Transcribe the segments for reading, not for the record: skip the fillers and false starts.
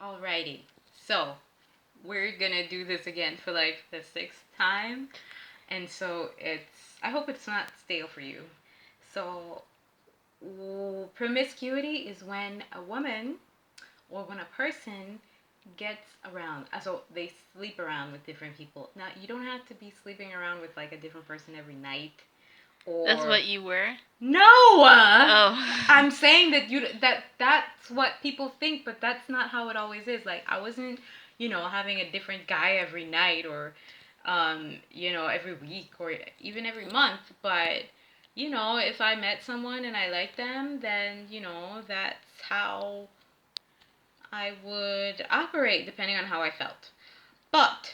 Alrighty. So, we're gonna do this again for like the sixth time. And so I hope it's not stale for you. So, promiscuity is when a woman or when a person gets around. So, they sleep around with different people. Now, you don't have to be sleeping around with like a different person every night. That's Or what you were? no, Oh. I'm saying that's what people think, but that's not how it always is. Like I wasn't, having a different guy every night or, every week or even every month. But if I met someone and I liked them, then that's how I would operate depending on how I felt. But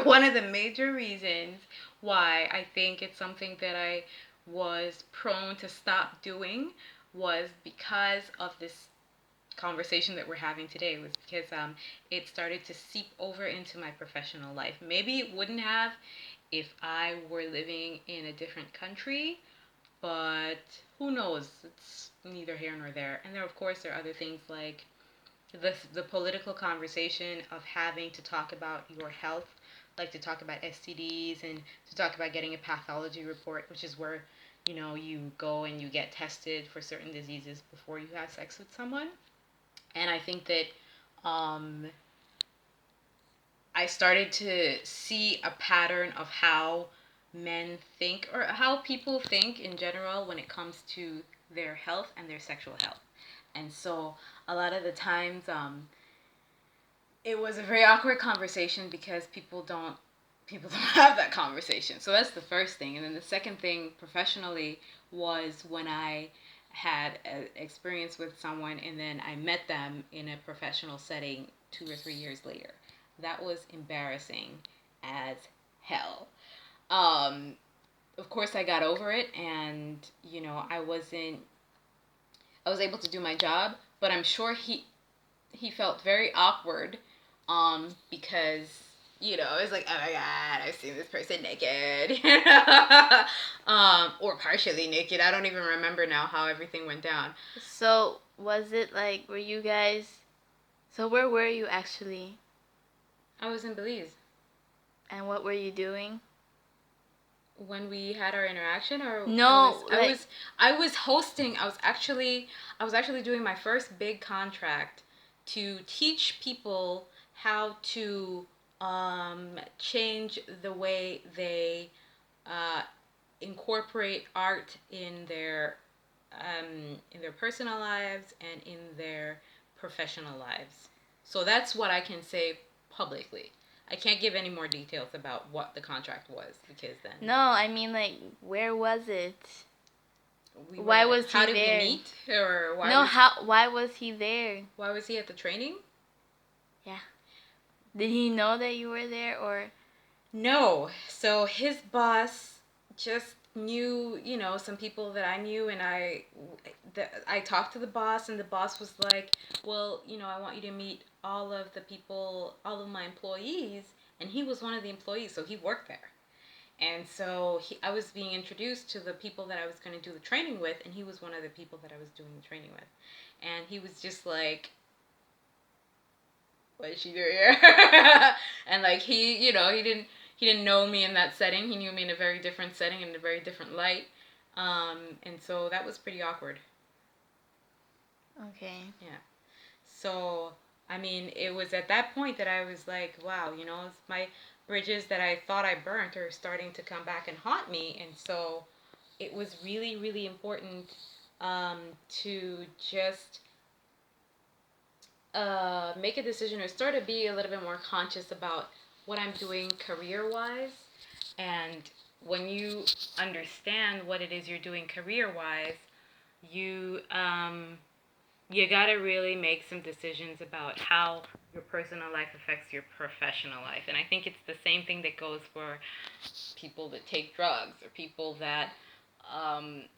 one of the major reasons why I think it's something that I was prone to stop doing was because of this conversation that we're having today. It was because it started to seep over into my professional life. Maybe it wouldn't have if I were living in a different country, but who knows? It's neither here nor there. And of course, there are other things like the political conversation of having to talk about your health, like to talk about STDs and to talk about getting a pathology report, which is where you go and you get tested for certain diseases before you have sex with someone. And I think that um, I started to see a pattern of how men think or how people think in general when it comes to their health and their sexual health. And so a lot of the times, it was a very awkward conversation because people don't have that conversation. So that's the first thing. And then the second thing professionally was when I had an experience with someone and then I met them in a professional setting 2 or 3 years later. That was embarrassing as hell. Um, of course, I got over it, and I was able to do my job, but I'm sure he felt very awkward, because it's like, oh my god, I've seen this person naked, or partially naked. I don't even remember now how everything went down. So, was it like, were you guys. So, where were you actually? I was in Belize And what were you doing? when we had our interaction, or No, I was hosting. I was actually doing my first big contract to teach people how to change the way they uh, incorporate art in their personal lives and in their professional lives. So that's what I can say publicly. I can't give any more details about what the contract was because then No, I mean, like, where was it? we Why were. was he How did we there? meet, or No, how? Why was he there? why was he at the training? Yeah. Did he know that you were there, or? No. So his boss just knew, some people that I knew, and I talked to the boss, and the boss was like, "Well, I want you to meet all of the people, all of my employees," and he was one of the employees, so he worked there. And so I was being introduced to the people that I was going to do the training with, and he was one of the people that I was doing the training with. And he was just like, what is she doing here? And like he didn't know me in that setting. He knew me in a very different setting, in a very different light. And so that was pretty awkward. Okay. Yeah. So I mean, it was at that point that I was like, wow, my bridges that I thought I burnt are starting to come back and haunt me. And so it was really, really important, to just make a decision or start to be a little bit more conscious about what I'm doing career wise. And when you understand what it is you're doing career wise, you you got to really make some decisions about how your personal life affects your professional life. And I think it's the same thing that goes for people that take drugs or people that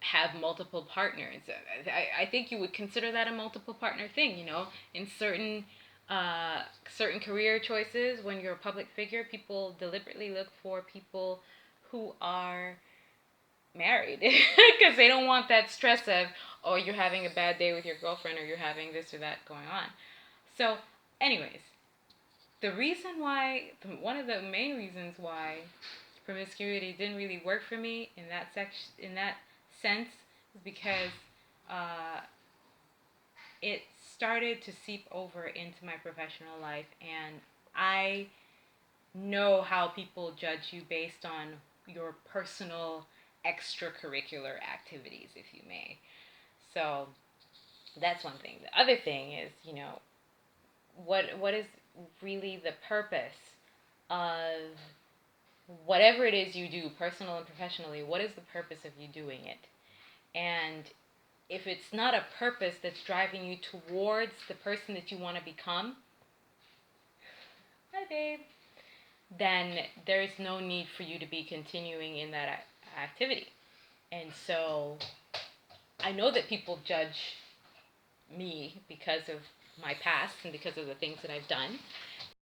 have multiple partners. I think you would consider that a multiple partner thing, in certain career choices. When you're a public figure, people deliberately look for people who are married because they don't want that stress of, oh, you're having a bad day with your girlfriend or you're having this or that going on. So, anyways, the reason why, one of the main reasons why promiscuity didn't really work for me in that in that sense, is because uh, it started to seep over into my professional life, and I know how people judge you based on your personal extracurricular activities, if you may. So that's one thing. The other thing is, what is really the purpose of whatever it is you do, personal and professionally? What is the purpose of you doing it? And if it's not a purpose that's driving you towards the person that you want to become, hi babe, then there's no need for you to be continuing in that activity. And so I know that people judge me because of my past and because of the things that I've done.